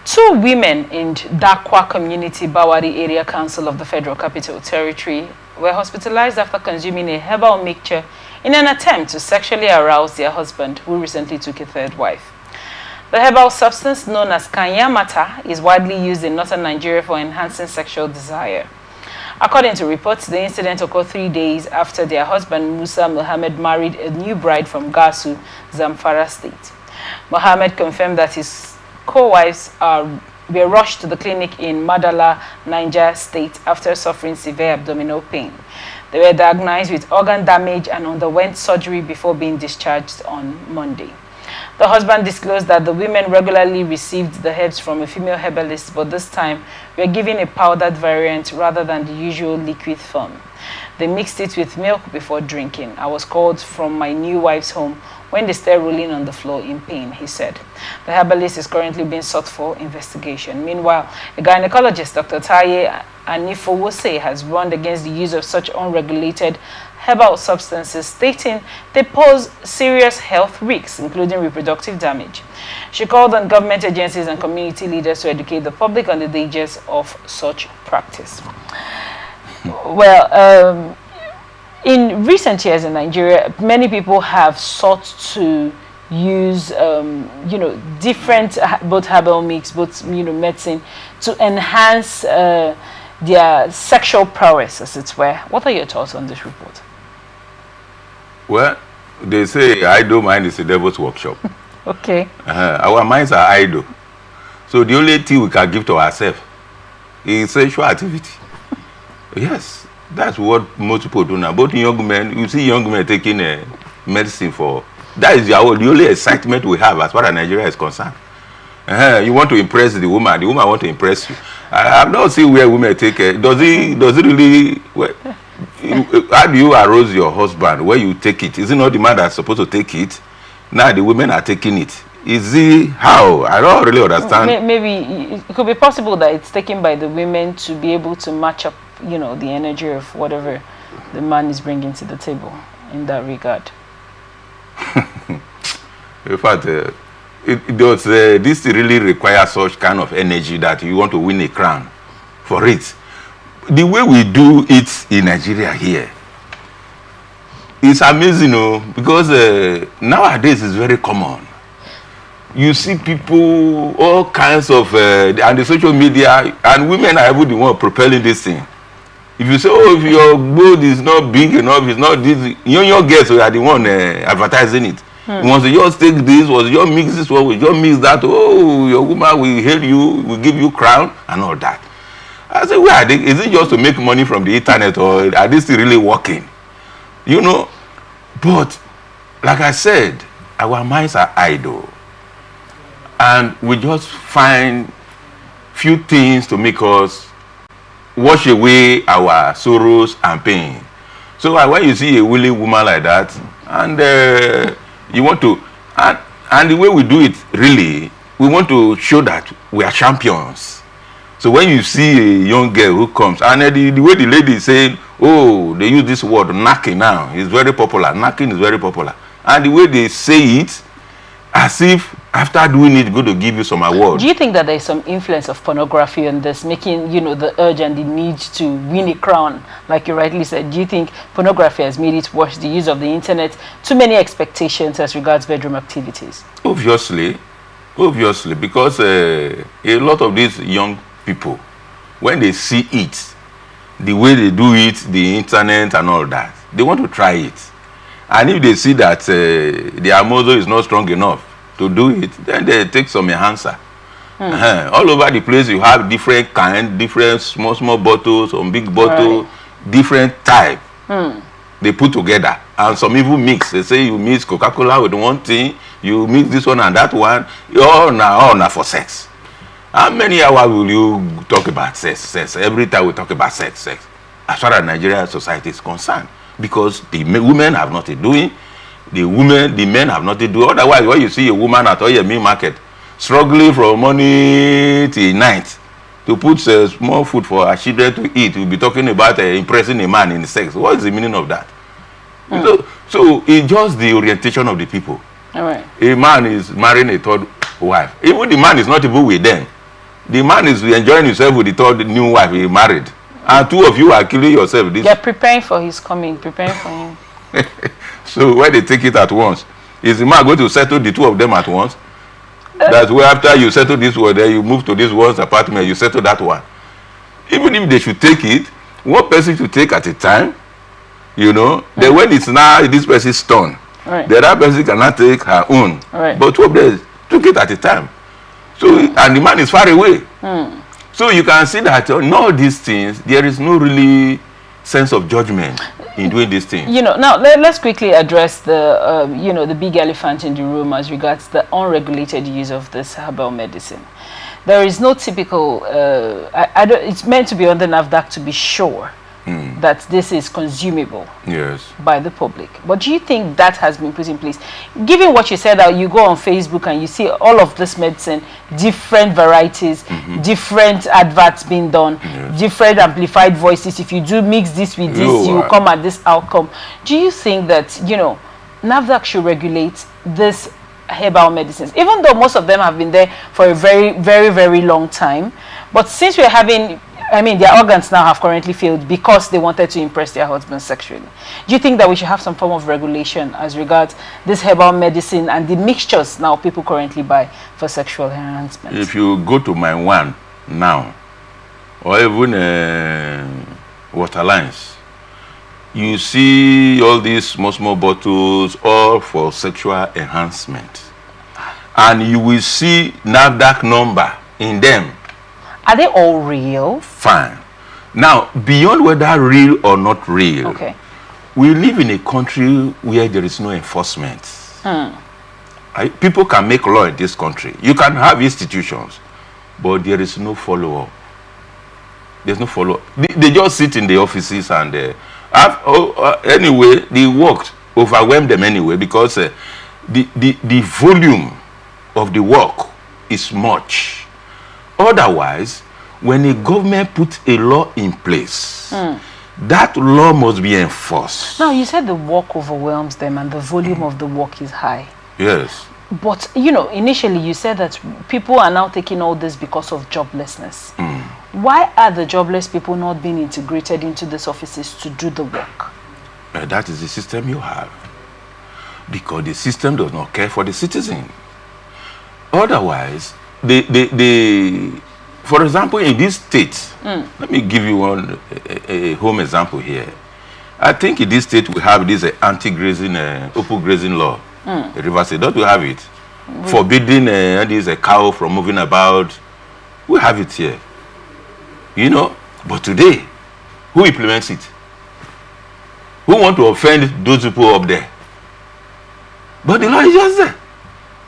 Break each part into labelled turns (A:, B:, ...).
A: Two women in Dakwa community, Bwari Area Council of the Federal Capital Territory, were hospitalized after consuming a herbal mixture in an attempt to sexually arouse their husband, who recently took a third wife. The herbal substance known as KAYAN is widely used in northern Nigeria for enhancing sexual desire. According to reports, the incident occurred 3 days after their husband, Musa Mohammed, married a new bride from Gasu, Zamfara State. Mohammed confirmed that his co-wives were rushed to the clinic in Madala, Niger State after suffering severe abdominal pain. They were diagnosed with organ damage and underwent surgery before being discharged on Monday. The husband disclosed that the women regularly received the herbs from a female herbalist, but this time were given a powdered variant rather than the usual liquid form. They mixed it with milk before drinking. I was called from my new wife's home when they started rolling on the floor in pain, he said. The herbalist is currently being sought for investigation. Meanwhile, a gynecologist, Dr. Taye Anifowose, has warned against the use of such unregulated herbal substances, stating they pose serious health risks, including reproductive damage. She called on government agencies and community leaders to educate the public on the dangers of such practice. Well, in recent years in Nigeria, many people have sought to use, different both herbal mix, both medicine, to enhance their sexual prowess, as it were. What are your thoughts on this report?
B: Well, they say idle mind is a devil's workshop.
A: Okay.
B: Our minds are idle. So the only thing we can give to ourselves is sexual activity. Yes, that's what most people do now. Both young men, you see young men taking medicine for, that is the only excitement we have as far as Nigeria is concerned. You want to impress the woman want to impress you. I have not seen where women take it. Does it really... how do you arouse your husband when you take it? Is it not the man that's supposed to take it? Now the women are taking it. Is it how? I don't really understand.
A: Maybe it could be possible that it's taken by the women to be able to match up, the energy of whatever the man is bringing to the table in that regard.
B: In fact, this really requires such kind of energy that you want to win a crown for it. The way we do it in Nigeria here, it's amazing, because nowadays it's very common. You see people, all kinds of, and the social media, and women are even the one propelling this thing. If you say, if your board is not big enough, it's not this, your girls are the one advertising it. Once you just take this, once you mix this one, you just mix that, your woman will hail you, will give you crown, and all that. I say, where are they? Is it just to make money from the internet, or are they still really working? But like I said, our minds are idle, and we just find few things to make us wash away our sorrows and pain. So when you see a willing woman like that, and you want to, and the way we do it, really, we want to show that we are champions. So when you see a young girl who comes, and the way the lady is saying, they use this word, knocking now, it's very popular. Knocking is very popular. And the way they say it, as if after doing it, going to give you some award.
A: Do you think that there is some influence of pornography on this, making, the urge and the need to win a crown, like you rightly said? Do you think pornography has made it worse, the use of the internet, too many expectations as regards bedroom activities?
B: Obviously, because a lot of these young people, when they see it, the way they do it, the internet and all that, they want to try it. And if they see that their muscle is not strong enough to do it, then they take some enhancer. All over the place you have different kind, different small bottles, some big bottle, different type. They put together, and some even mix. They say you mix Coca-Cola with one thing, you mix this one and that one, all now for sex. How many hours will you talk about sex? Every time we talk about sex. As far as Nigerian society is concerned. Because the women have nothing doing, the men have nothing doing. Otherwise, when you see a woman at Oyemi market struggling from morning till night to put small food for her children to eat, we'll be talking about impressing a man in sex. What is the meaning of that? So it's just the orientation of the people.
A: All right.
B: A man is marrying a third wife. Even the man is not even with them. The man is enjoying himself with the third new wife he married. And two of you are killing yourself.
A: They're preparing for his coming, preparing for him.
B: So when they take it at once, is the man going to settle the two of them at once? That's where after you settle this one, then you move to this one's apartment, you settle that one. Even if they should take it, one person should take at a time, you know. Then when it's now this person's turn, the other person cannot take her own. But two of them took it at a time. So and the man is far away. So you can see that on all these things, there is no really sense of judgment in doing these things. You know,
A: now let's quickly address the, you know, the big elephant in the room as regards the unregulated use of this herbal medicine. There is no typical, it's meant to be under NAFDAC to be sure that this is consumable by the public. But do you think that has been put in place? Given what you said, that you go on Facebook and you see all of this medicine, different varieties, different adverts being done, different amplified voices. If you do mix this with this, you will come at this outcome. Do you think that, you know, NAFDAC should regulate this herbal medicines, even though most of them have been there for a very, very, very long time? But since we're having, I mean, their organs now have currently failed because they wanted to impress their husbands sexually. Do you think that we should have some form of regulation as regards this herbal medicine and the mixtures now people currently buy for sexual enhancement?
B: If you go to my one now, or even water lines, you see all these small bottles, all for sexual enhancement. And you will see NAFDAC number in them.
A: Are they all real?
B: Fine. Now, beyond whether real or not real, we live in a country where there is no enforcement. People can make law in this country. You can have institutions, but there is no follow-up. There's no follow-up. They just sit in the offices and anyway, the work overwhelm them anyway, because the volume of the work is much. Otherwise, when a government puts a law in place, that law must be enforced.
A: Now, you said the work overwhelms them and the volume of the work is high.
B: Yes.
A: But, you know, initially you said that people are now taking all this because of joblessness. Why are the jobless people not being integrated into these offices to do the work?
B: That is the system you have. Because the system does not care for the citizen. Otherwise, for example, in this state, let me give you a home example here. I think in this state we have this anti-grazing, open grazing law. The River State, don't we have it? Forbidding this cow from moving about. We have it here. You know, but today, who implements it? Who want to offend those people up there? But the law is just there.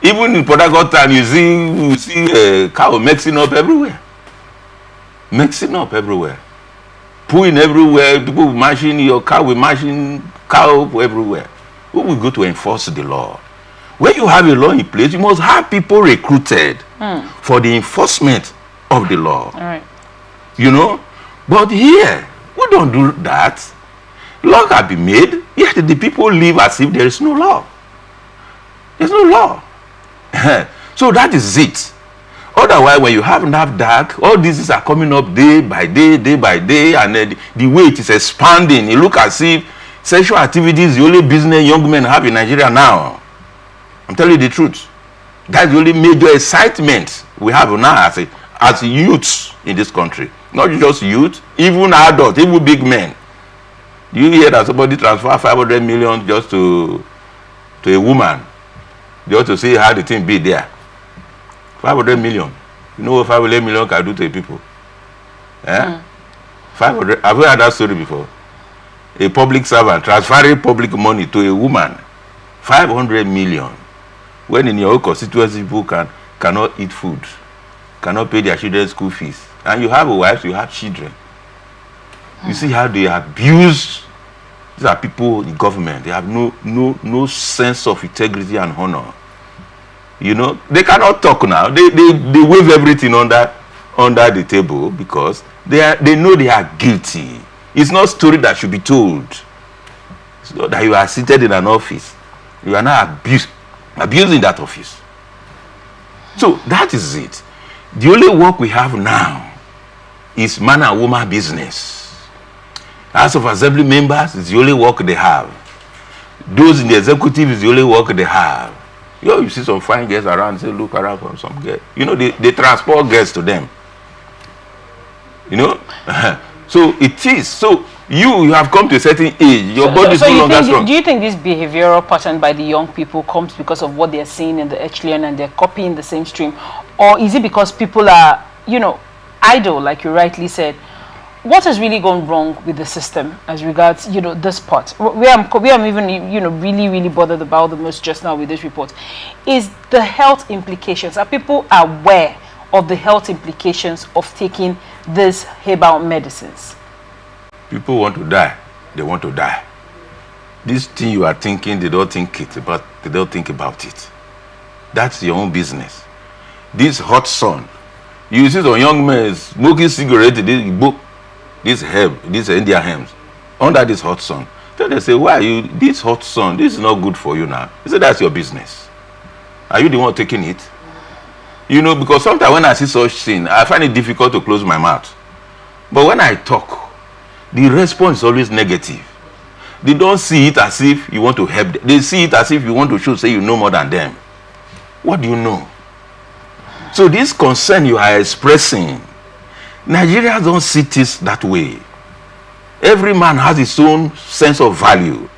B: Even in Port Harcourt town, you see cow mixing up everywhere. Mixing up everywhere. Pooing everywhere. People mashing your cow, we mashing cow everywhere. Who will go to enforce the law? When you have a law in place, you must have people recruited for the enforcement of the law.
A: All right.
B: You know? But here, we don't do that. Law can be made, yet the people live as if there is no law. There's no law. So that is it. Otherwise, when you have NAFDAC, all these are coming up day by day, and the way it is expanding, it looks as if sexual activity is the only business young men have in Nigeria now. I'm telling you the truth. That's the only major excitement we have now as youths in this country. Not just youth, even adults, even big men. Do you hear that somebody transfer 500 million just to a woman? Just to see how the thing be there. 500 million. You know what 500 million can do to people? 500. Have you heard that story before? A public servant transferring public money to a woman. 500 million. When in your own constituency, people cannot eat food, cannot pay their children's school fees. And you have a wife, you have children. You see how they abuse. These are people in government. They have no sense of integrity and honor. You know, they cannot talk now. They wave everything under the table because they know they are guilty. It's not a story that should be told. It's not that you are seated in an office. You are not abusing that office. So that is it. The only work we have now is man and woman business. House of Assembly members is the only work they have. Those in the executive is the only work they have. You see some fine girls around, say, look around from some girl. You know, they transport girls to them. You know? So it is. So you have come to a certain age. Your body is no longer strong.
A: Do you think this behavioral pattern by the young people comes because of what they're seeing in the echelon and they're copying the same stream? Or is it because people are, you know, idle, like you rightly said? What has really gone wrong with the system as regards, you know, this part? Where I'm even, you know, really bothered about the most just now with this report is the health implications. Are people aware of the health implications of taking these herbal medicines?
B: People want to die. They want to die. This thing you are thinking, they don't think it, but they don't think about it. That's your own business. This hot sun, you see some young men smoking cigarette, this herb, this Indian herbs, under this hot sun. Then they say, why are you, this hot sun, this is not good for you now. He said, that's your business. Are you the one taking it? You know, because sometimes when I see such thing, I find it difficult to close my mouth. But when I talk, the response is always negative. They don't see it as if you want to help them. They see it as if you want to show, say you know more than them. What do you know? So this concern you are expressing, Nigerians don't see this that way. Every man has his own sense of value.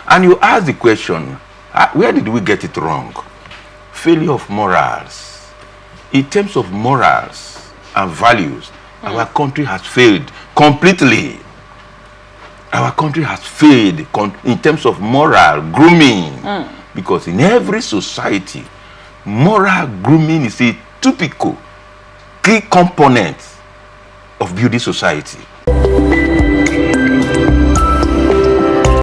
B: And you ask the question, where did we get it wrong? Failure of morals. In terms of morals and values, our country has failed completely. Our country has failed in terms of moral grooming. Because in every society, moral grooming is a typical key component of building society.